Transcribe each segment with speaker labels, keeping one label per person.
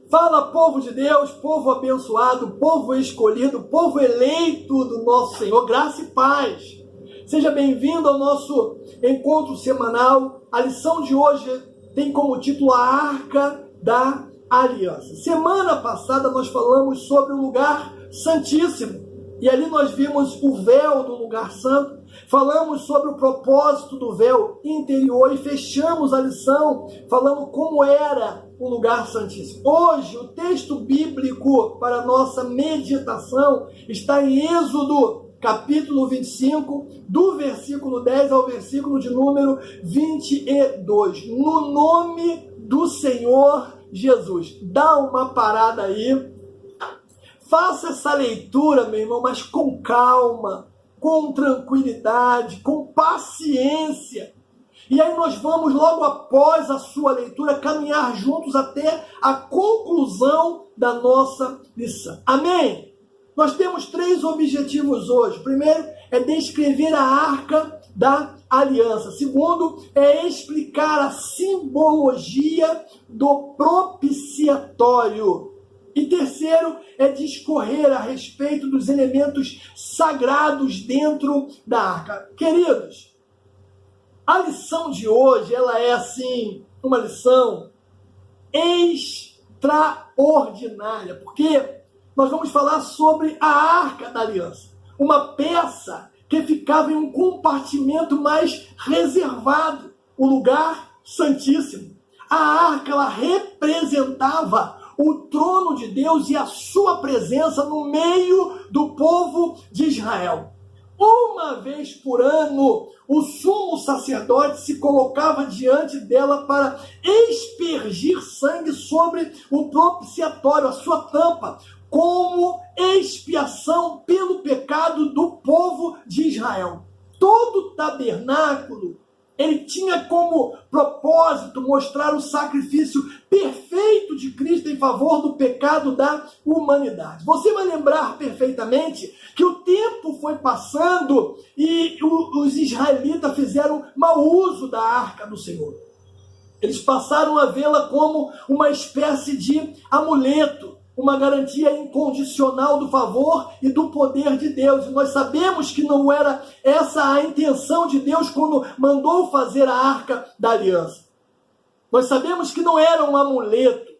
Speaker 1: Fala, povo de Deus, povo abençoado, povo escolhido, povo eleito do nosso Senhor, graça e paz. Seja bem-vindo ao nosso encontro semanal. A lição de hoje tem como título a Arca da Aliança. Semana passada nós falamos sobre o lugar santíssimo. E ali nós vimos o véu do lugar santo. Falamos sobre o propósito do véu interior e fechamos a lição falando como era o lugar santíssimo. Hoje, o texto bíblico para nossa meditação está em Êxodo, capítulo 25, do versículo 10 ao versículo de número 22. No nome do Senhor Jesus. Dá uma parada aí. Faça essa leitura, meu irmão, mas com calma, com tranquilidade, com paciência. E aí nós vamos, logo após a sua leitura, caminhar juntos até a conclusão da nossa lição. Amém? Nós temos 3 objetivos hoje. Primeiro é descrever a Arca da Aliança. Segundo é explicar a simbologia do propiciatório. E terceiro é discorrer a respeito dos elementos sagrados dentro da arca. Queridos, a lição de hoje, ela é assim, uma lição extraordinária, porque nós vamos falar sobre a Arca da Aliança, uma peça que ficava em um compartimento mais reservado, o lugar santíssimo. A arca, ela representava o trono de Deus e a sua presença no meio do povo de Israel. Uma vez por ano, o sumo sacerdote se colocava diante dela para expergir sangue sobre o propiciatório, a sua tampa, como expiação pelo pecado do povo de Israel. Todo tabernáculo, ele tinha como propósito mostrar o sacrifício perfeito de Cristo em favor do pecado da humanidade. Você vai lembrar perfeitamente que o tempo foi passando e os israelitas fizeram mau uso da Arca do Senhor. Eles passaram a vê-la como uma espécie de amuleto, uma garantia incondicional do favor e do poder de Deus. E nós sabemos que não era essa a intenção de Deus quando mandou fazer a Arca da Aliança. Nós sabemos que não era um amuleto.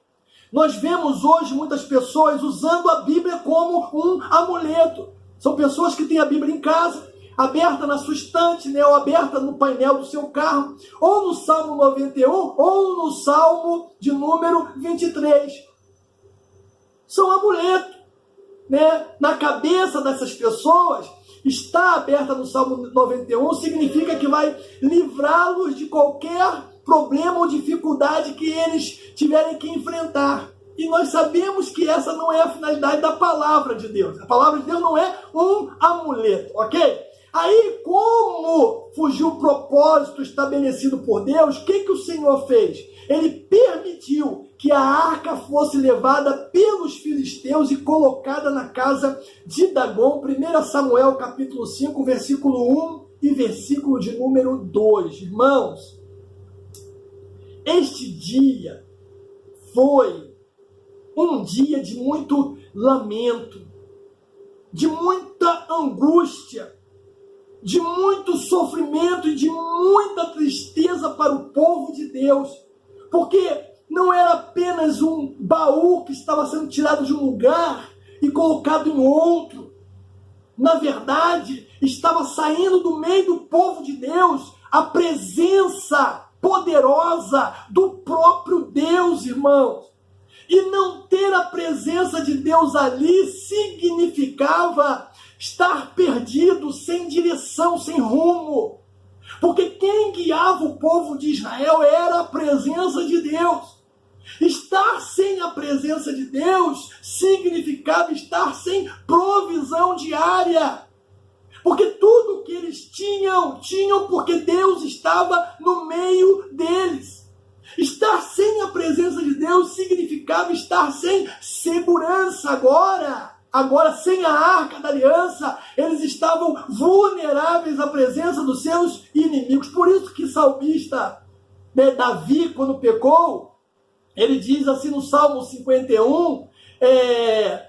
Speaker 1: Nós vemos hoje muitas pessoas usando a Bíblia como um amuleto. São pessoas que têm a Bíblia em casa, aberta na sua estante, ou aberta no painel do seu carro, ou no Salmo 91, ou no Salmo de número 23. São amuletos, Na cabeça dessas pessoas, está aberta no Salmo 91, significa que vai livrá-los de qualquer problema ou dificuldade que eles tiverem que enfrentar. E nós sabemos que essa não é a finalidade da palavra de Deus. A palavra de Deus não é um amuleto, ok? Aí, como fugiu o propósito estabelecido por Deus, o que o Senhor fez? Ele permitiu que a arca fosse levada pelos filisteus e colocada na casa de Dagom. 1 Samuel capítulo 5, versículo 1 e versículo de número 2. Irmãos, este dia foi um dia de muito lamento, de muita angústia, de muito sofrimento e de muita tristeza para o povo de Deus, porque não era apenas um baú que estava sendo tirado de um lugar e colocado em outro. Na verdade, estava saindo do meio do povo de Deus a presença poderosa do próprio Deus, irmãos. E não ter a presença de Deus ali significava estar perdido, sem direção, sem rumo. Porque quem guiava o povo de Israel era a presença de Deus. Estar sem a presença de Deus significava estar sem provisão diária. Porque tudo que eles tinham porque Deus estava no meio deles. Estar sem a presença de Deus significava estar sem segurança Agora, sem a Arca da Aliança, eles estavam vulneráveis à presença dos seus inimigos. Por isso que o salmista, Davi, quando pecou, Ele diz assim no Salmo 51,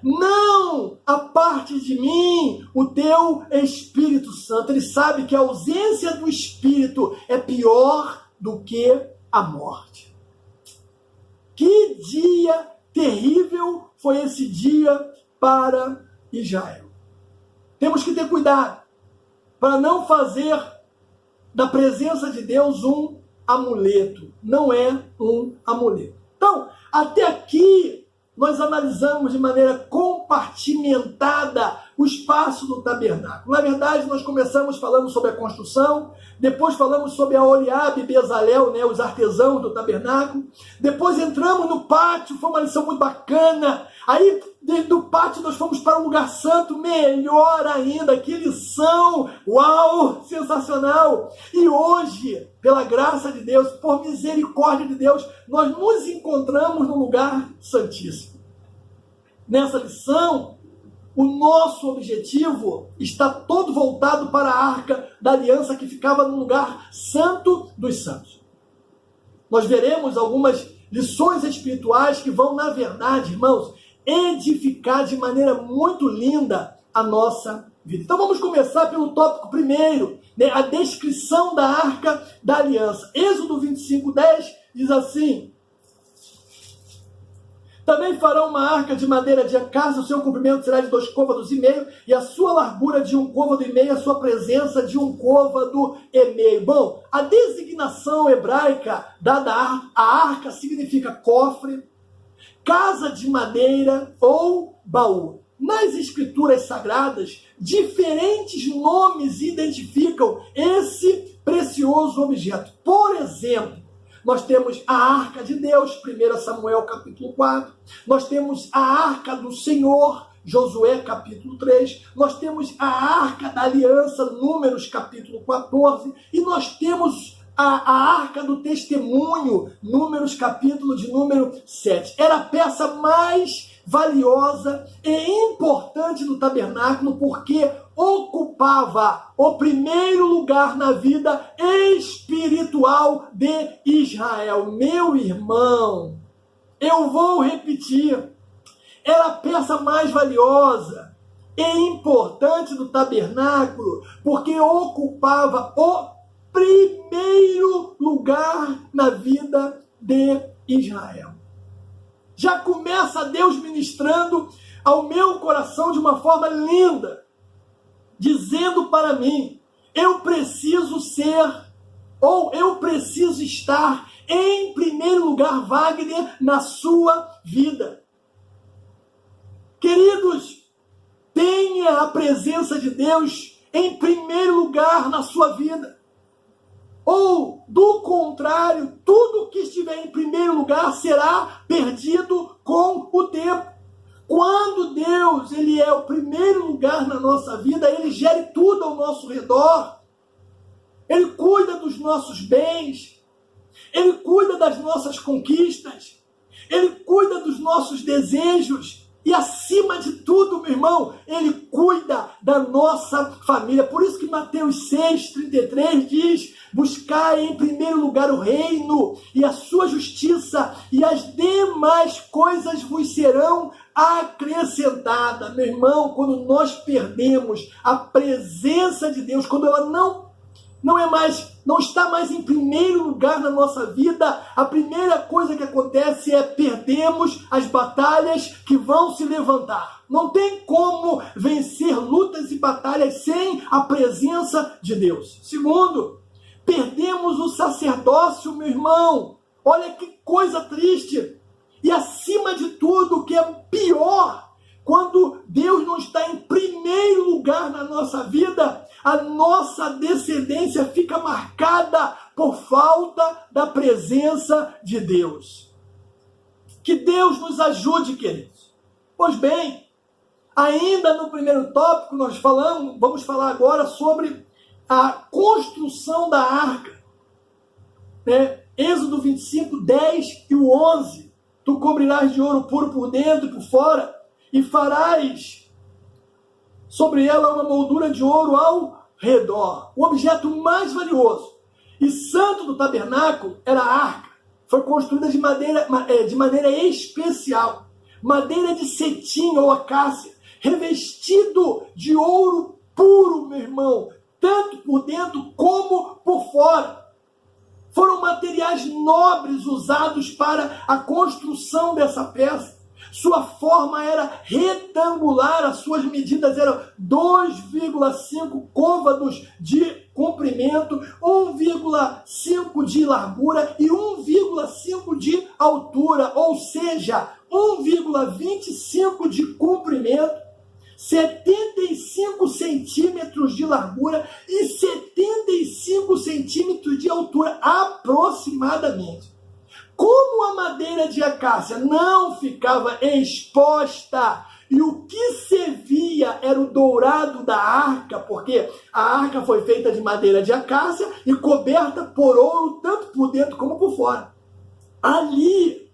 Speaker 1: não aparte de mim o teu Espírito Santo. Ele sabe que a ausência do Espírito é pior do que a morte. Que dia terrível foi esse dia para Israel. Temos que ter cuidado para não fazer da presença de Deus um amuleto. Não é um amuleto. Então, até aqui, nós analisamos de maneira compartimentada o espaço do tabernáculo. Na verdade, nós começamos falando sobre a construção, depois falamos sobre a Oliabe e Bezalel, os artesãos do tabernáculo, depois entramos no pátio, foi uma lição muito bacana. Aí, dentro do pátio, nós fomos para um lugar santo, melhor ainda, que lição, uau, sensacional. E hoje, pela graça de Deus, por misericórdia de Deus, nós nos encontramos no lugar santíssimo. Nessa lição, o nosso objetivo está todo voltado para a Arca da Aliança, que ficava no lugar santo dos santos. Nós veremos algumas lições espirituais que vão, na verdade, irmãos, edificar de maneira muito linda a nossa vida. Então vamos começar pelo tópico primeiro, a descrição da Arca da Aliança. Êxodo 25:10 diz assim: também farão uma arca de madeira de acácia, o seu comprimento será de 2,5 côvados, e a sua largura de 1,5 côvado, a sua presença de 1,5 côvado. Bom, a designação hebraica dada à arca significa cofre, casa de madeira ou baú. Nas escrituras sagradas, diferentes nomes identificam esse precioso objeto. Por exemplo, nós temos a Arca de Deus, 1 Samuel capítulo 4. Nós temos a Arca do Senhor, Josué capítulo 3. Nós temos a Arca da Aliança, Números capítulo 14. E nós temos a Arca do Testemunho, Números capítulo de número 7. Era a peça mais valiosa e importante do tabernáculo, porque ocupava o primeiro lugar na vida espiritual de Israel. Meu irmão, eu vou repetir, era a peça mais valiosa e importante do tabernáculo, porque ocupava o primeiro lugar na vida de Israel. Já começa Deus ministrando ao meu coração de uma forma linda, dizendo para mim, eu preciso ser, ou eu preciso estar em primeiro lugar, Wagner, na sua vida. Queridos, tenha a presença de Deus em primeiro lugar na sua vida. Ou, do contrário, tudo que estiver em primeiro lugar será perdido com o tempo. Quando Deus ele é o primeiro lugar na nossa vida, Ele gere tudo ao nosso redor. Ele cuida dos nossos bens. Ele cuida das nossas conquistas. Ele cuida dos nossos desejos. E acima de tudo, meu irmão, Ele cuida da nossa família. Por isso que Mateus 6,33 diz: buscai em primeiro lugar o reino e a sua justiça, e as demais coisas vos serão acrescentadas. Meu irmão, quando nós perdemos a presença de Deus, quando ela não está mais em primeiro lugar na nossa vida, a primeira coisa que acontece é perdemos as batalhas que vão se levantar. Não tem como vencer lutas e batalhas sem a presença de Deus. Segundo, perdemos o sacerdócio, meu irmão. Olha que coisa triste. E acima de tudo, o que é pior, quando Deus não está em primeiro lugar na nossa vida, a nossa descendência fica marcada por falta da presença de Deus. Que Deus nos ajude, queridos. Pois bem, ainda no primeiro tópico vamos falar agora sobre a construção da arca. Êxodo 25, 10 e o 11. Tu cobrirás de ouro puro por dentro e por fora, e farás sobre ela uma moldura de ouro ao redor. O objeto mais valioso e santo do tabernáculo era a arca. foi construída de maneira especial, madeira de cetim ou acácia, revestido de ouro puro, meu irmão, tanto por dentro como por fora. Foram materiais nobres usados para a construção dessa peça. Sua forma era retangular, as suas medidas eram 2,5 côvados de comprimento, 1,5 de largura e 1,5 de altura, ou seja, 1,25 de comprimento, 75 centímetros de largura e 75 centímetros de altura, aproximadamente. Como a madeira de acácia não ficava exposta e o que se via era o dourado da arca, porque a arca foi feita de madeira de acácia e coberta por ouro, tanto por dentro como por fora. Ali,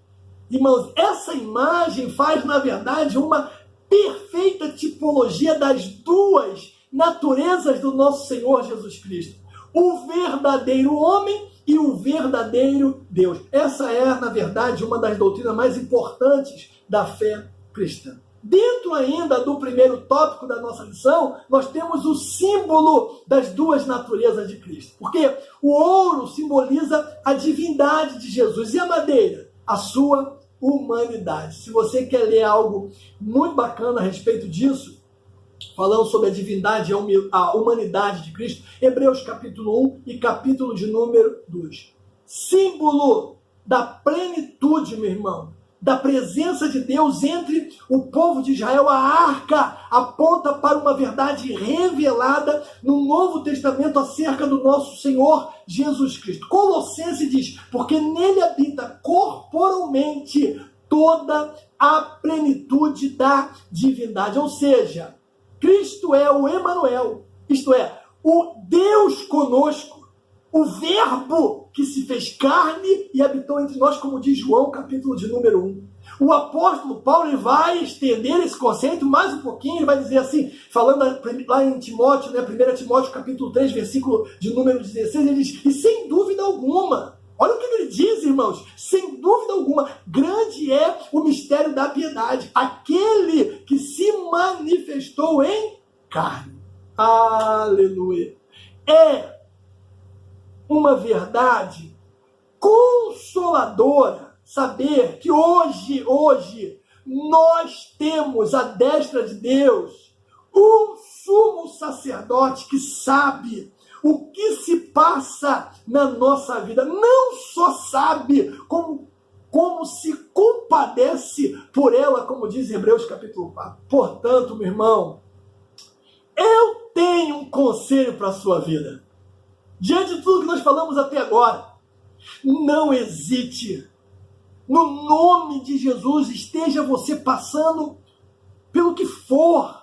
Speaker 1: irmãos, essa imagem faz, na verdade, uma perfeita tipologia das duas naturezas do nosso Senhor Jesus Cristo. O verdadeiro homem e o verdadeiro Deus. Essa é, na verdade, uma das doutrinas mais importantes da fé cristã. Dentro ainda do primeiro tópico da nossa lição, nós temos o símbolo das duas naturezas de Cristo. Porque o ouro simboliza a divindade de Jesus e a madeira, a sua humanidade. Se você quer ler algo muito bacana a respeito disso, falando sobre a divindade e a humanidade de Cristo, Hebreus capítulo 1 e capítulo de número 2. Símbolo da plenitude, meu irmão, da presença de Deus entre o povo de Israel. A arca aponta para uma verdade revelada no Novo Testamento acerca do nosso Senhor Jesus Cristo. Colossenses diz, porque nele habita corporalmente toda a plenitude da divindade. Ou seja, Cristo é o Emanuel, isto é, o Deus conosco, o Verbo que se fez carne e habitou entre nós, como diz João, capítulo de número 1. O apóstolo Paulo ele vai estender esse conceito mais um pouquinho, ele vai dizer assim, falando lá em Timóteo, 1 Timóteo capítulo 3, versículo de número 16, ele diz, e sem dúvida alguma, olha o que ele diz, irmãos, sem dúvida alguma, grande é o mistério da piedade, aquele que se manifestou em carne. Aleluia. É uma verdade consoladora saber que hoje nós temos à destra de Deus um sumo sacerdote que sabe o que se passa na nossa vida. Não só sabe, como se compadece por ela, como diz Hebreus capítulo 4. Portanto, meu irmão, eu tenho um conselho para a sua vida. Diante de tudo que nós falamos até agora, não hesite. No nome de Jesus, esteja você passando pelo que for.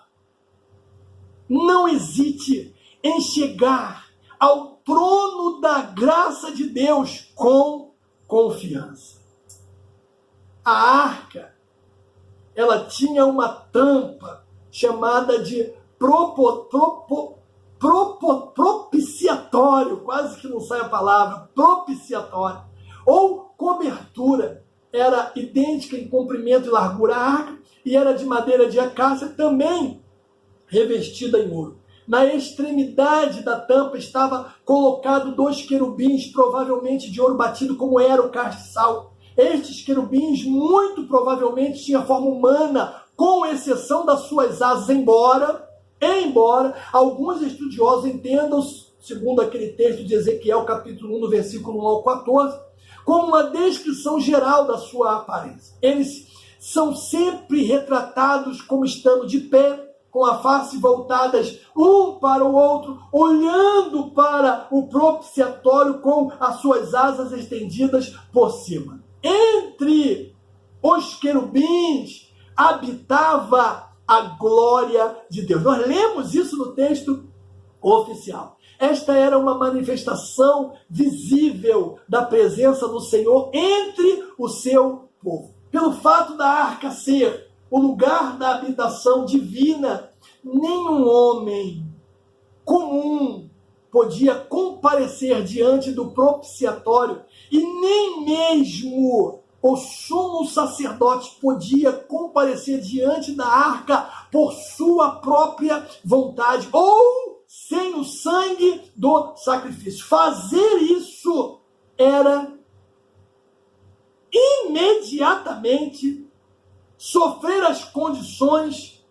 Speaker 1: Não hesite em chegar ao trono da graça de Deus com confiança. A arca, ela tinha uma tampa chamada de propiciatório, quase que não sai a palavra, propiciatório, ou cobertura. Era idêntica em comprimento e largura a arca e era de madeira de acácia, também revestida em ouro. Na extremidade da tampa estava colocado 2 querubins, provavelmente de ouro batido, como era o castiçal. Estes querubins, muito provavelmente, tinham forma humana, com exceção das suas asas, embora alguns estudiosos entendam, segundo aquele texto de Ezequiel, capítulo 1, no versículo 1 ao 14, como uma descrição geral da sua aparência. Eles são sempre retratados como estando de pé, com a face voltadas um para o outro, olhando para o propiciatório com as suas asas estendidas por cima. Entre os querubins habitava a glória de Deus. Nós lemos isso no texto oficial. Esta era uma manifestação visível da presença do Senhor entre o seu povo. Pelo fato da arca ser o lugar da habitação divina, nenhum homem comum podia comparecer diante do propiciatório e nem mesmo o sumo sacerdote podia comparecer diante da arca por sua própria vontade ou sem o sangue do sacrifício. Fazer isso era imediatamente sofrer as condições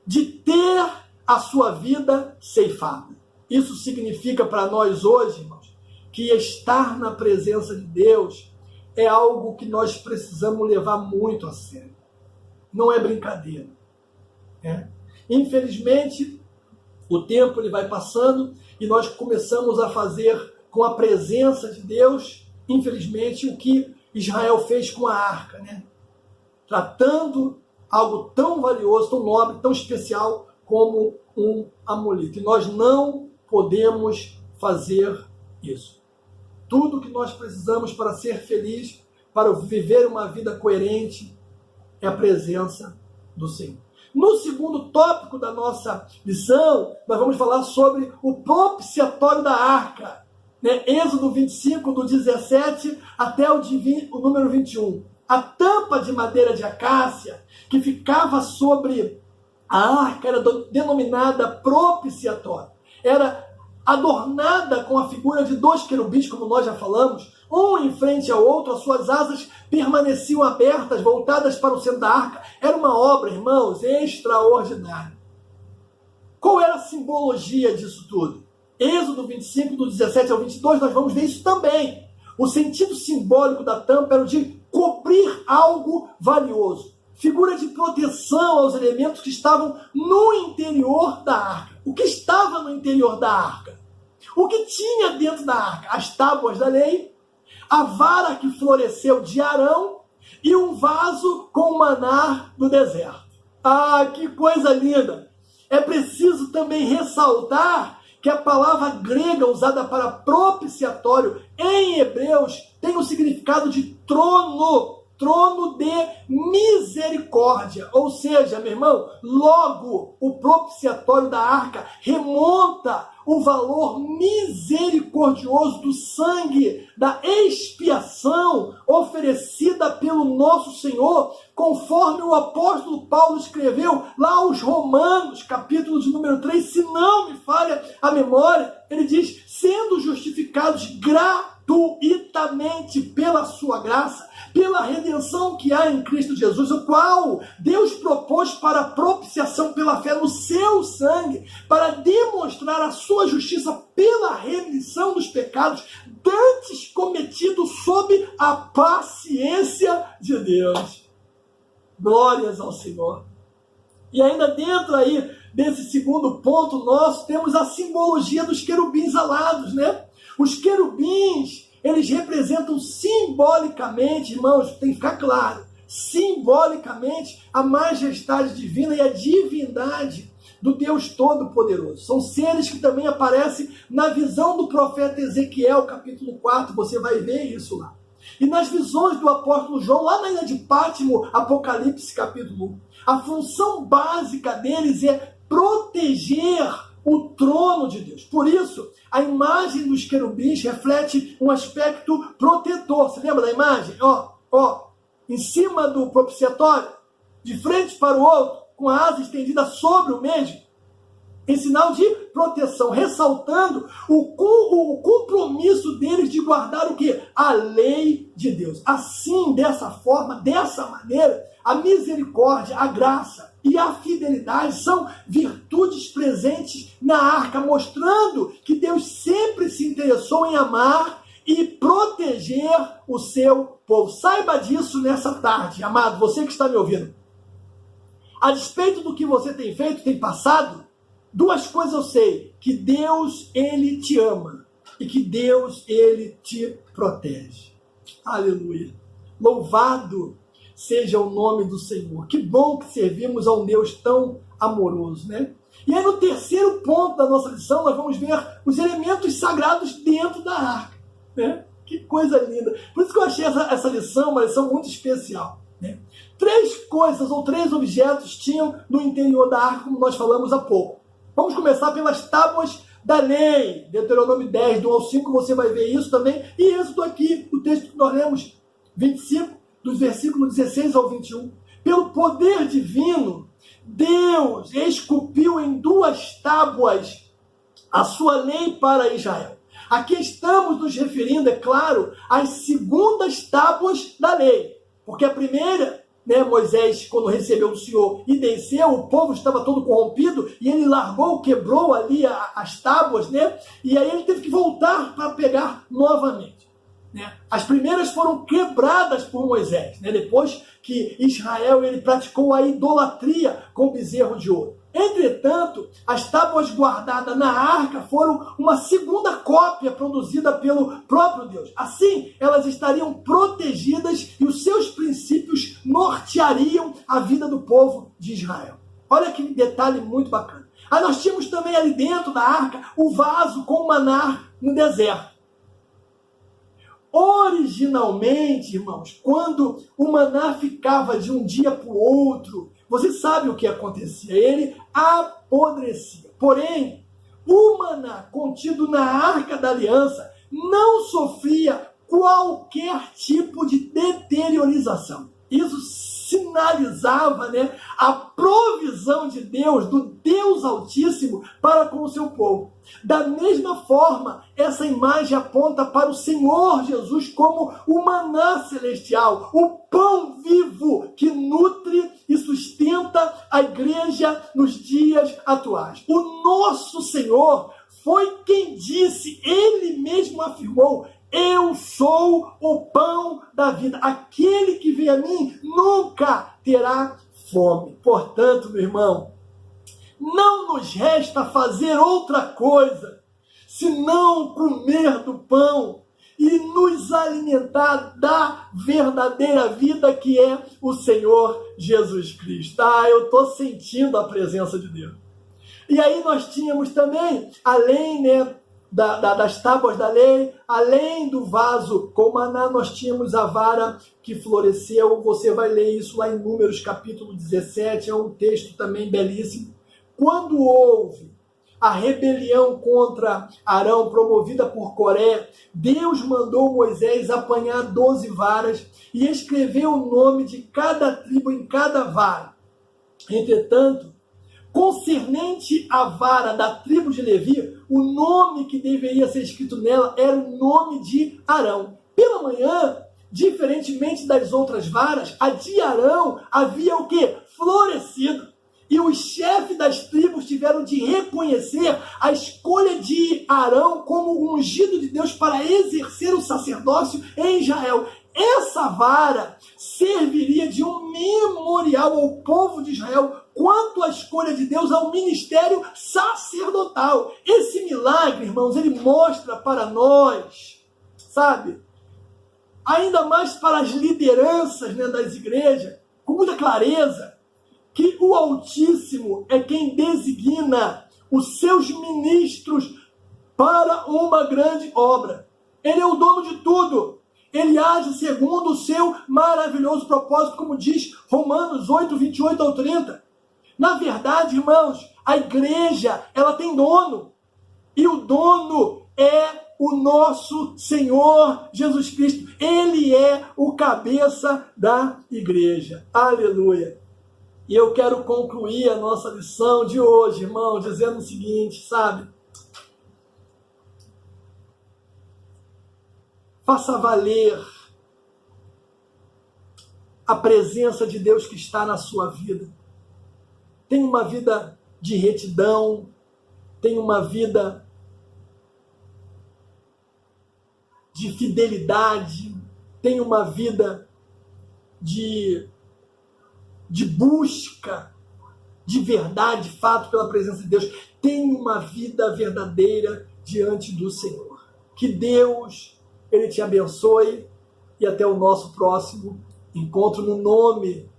Speaker 1: de ter a sua vida ceifada. Isso significa para nós hoje, irmãos, que estar na presença de Deus é algo que nós precisamos levar muito a sério. Não é brincadeira. Infelizmente, o tempo ele vai passando e nós começamos a fazer com a presença de Deus, infelizmente, o que Israel fez com a arca, tratando algo tão valioso, tão nobre, tão especial como um amuleto. E nós não podemos fazer isso. Tudo que nós precisamos para ser feliz, para viver uma vida coerente, é a presença do Senhor. No segundo tópico da nossa lição, nós vamos falar sobre o propiciatório da arca. Êxodo 25, do 17 até o número 21. A tampa de madeira de acácia que ficava sobre a arca era denominada propiciatório. Era adornada com a figura de 2 querubins, como nós já falamos, um em frente ao outro, as suas asas permaneciam abertas, voltadas para o centro da arca. Era uma obra, irmãos, extraordinária. Qual era a simbologia disso tudo? Êxodo 25, do 17 ao 22, nós vamos ver isso também. O sentido simbólico da tampa era o de cobrir algo valioso. Figura de proteção aos elementos que estavam no interior da arca. O que estava no interior da arca? O que tinha dentro da arca? As tábuas da lei, a vara que floresceu de Arão e um vaso com o maná do deserto. Ah, que coisa linda! É preciso também ressaltar que a palavra grega usada para propiciatório em Hebreus tem o significado de trono de misericórdia. Ou seja, meu irmão, logo o propiciatório da arca remonta o valor misericordioso do sangue, da expiação oferecida pelo nosso Senhor, conforme o apóstolo Paulo escreveu lá aos Romanos, capítulo de número 3, se não me falha a memória, ele diz, sendo justificados gratuitamente pela sua graça, pela redenção que há em Cristo Jesus, o qual Deus propôs para a propiciação pela fé no seu sangue, para demonstrar a sua justiça pela remissão dos pecados dantes cometidos sob a paciência de Deus. Glórias ao Senhor. E ainda dentro aí desse segundo ponto nosso, temos a simbologia dos querubins alados, Os querubins, eles representam simbolicamente, irmãos, tem que ficar claro, simbolicamente a majestade divina e a divindade do Deus Todo-Poderoso. São seres que também aparecem na visão do profeta Ezequiel, capítulo 4, você vai ver isso lá. E nas visões do apóstolo João, lá na ilha de Pátimo, Apocalipse, capítulo 1. A função básica deles é proteger o trono de Deus. Por isso, a imagem dos querubins reflete um aspecto protetor. Você lembra da imagem? Em cima do propiciatório, de frente para o outro, com a asa estendida sobre o mesmo, em sinal de proteção, ressaltando o compromisso deles de guardar o quê? A lei de Deus. Assim, dessa forma, dessa maneira, a misericórdia, a graça e a fidelidade são virtudes presentes na arca, mostrando que Deus sempre se interessou em amar e proteger o seu povo. Saiba disso nessa tarde, amado, você que está me ouvindo. A despeito do que você tem feito, tem passado, duas coisas eu sei, que Deus, Ele te ama e que Deus, Ele te protege. Aleluia. Louvado seja o nome do Senhor. Que bom que servimos a um Deus tão amoroso, E aí no terceiro ponto da nossa lição, nós vamos ver os elementos sagrados dentro da arca, Que coisa linda. Por isso que eu achei essa lição uma lição muito especial, Três coisas ou três objetos tinham no interior da arca, como nós falamos há pouco. Vamos começar pelas tábuas da lei. Deuteronômio 10, do 1 ao 5, você vai ver isso também. E Êxodo aqui, o texto que nós lemos, 25, dos versículos 16 ao 21. Pelo poder divino, Deus esculpiu em 2 tábuas a sua lei para Israel. Aqui estamos nos referindo, é claro, às segundas tábuas da lei. Porque a primeira, Moisés, quando recebeu o Senhor e desceu, o povo estava todo corrompido, e ele largou, quebrou ali as tábuas, e aí ele teve que voltar para pegar novamente. As primeiras foram quebradas por Moisés, depois que Israel ele praticou a idolatria com o bezerro de ouro. Entretanto, as tábuas guardadas na arca foram uma segunda cópia produzida pelo próprio Deus. Assim, elas estariam protegidas e os seus princípios norteariam a vida do povo de Israel. Olha que detalhe muito bacana. Aí nós tínhamos também ali dentro da arca o vaso com o maná no deserto. Originalmente, irmãos, quando o maná ficava de um dia para o outro, você sabe o que acontecia? Ele apodrecia. Porém, o maná contido na Arca da Aliança não sofria qualquer tipo de deteriorização. Isso sinalizava a provisão de Deus, do Deus Altíssimo, para com o seu povo. Da mesma forma, essa imagem aponta para o Senhor Jesus como o maná celestial, o pão vivo que nutre e sustenta a igreja nos dias atuais. O nosso Senhor foi quem disse, ele mesmo afirmou: eu sou o pão da vida. Aquele que vem a mim nunca terá fome. Portanto, meu irmão, não nos resta fazer outra coisa senão comer do pão e nos alimentar da verdadeira vida que é o Senhor Jesus Cristo. Eu estou sentindo a presença de Deus. E aí nós tínhamos também, além das tábuas da lei, além do vaso com maná, nós tínhamos a vara que floresceu. Você vai ler isso lá em Números capítulo 17, é um texto também belíssimo. Quando houve a rebelião contra Arão, promovida por Coré, Deus mandou Moisés apanhar 12 varas e escrever o nome de cada tribo em cada vara. Entretanto, concernente à vara da tribo de Levi, o nome que deveria ser escrito nela era o nome de Arão. Pela manhã, diferentemente das outras varas, a de Arão havia o quê? Florescido. E os chefes das tribos tiveram de reconhecer a escolha de Arão como o ungido de Deus para exercer o sacerdócio em Israel. Essa vara serviria de um memorial ao povo de Israel quanto à escolha de Deus ao ministério sacerdotal. Esse milagre, irmãos, ele mostra para nós, ainda mais para as lideranças das igrejas, com muita clareza, que o Altíssimo é quem designa os seus ministros para uma grande obra. Ele é o dono de tudo. Ele age segundo o seu maravilhoso propósito, como diz Romanos 8, 28 ao 30. Na verdade, irmãos, a igreja, ela tem dono. E o dono é o nosso Senhor Jesus Cristo. Ele é o cabeça da igreja. Aleluia. E eu quero concluir a nossa lição de hoje, irmão, dizendo o seguinte, faça valer a presença de Deus que está na sua vida. Tenha uma vida de retidão, tenha uma vida de fidelidade, tenha uma vida de busca de verdade, fato pela presença de Deus. Tenha uma vida verdadeira diante do Senhor. Que Deus, Ele te abençoe e até o nosso próximo encontro no nome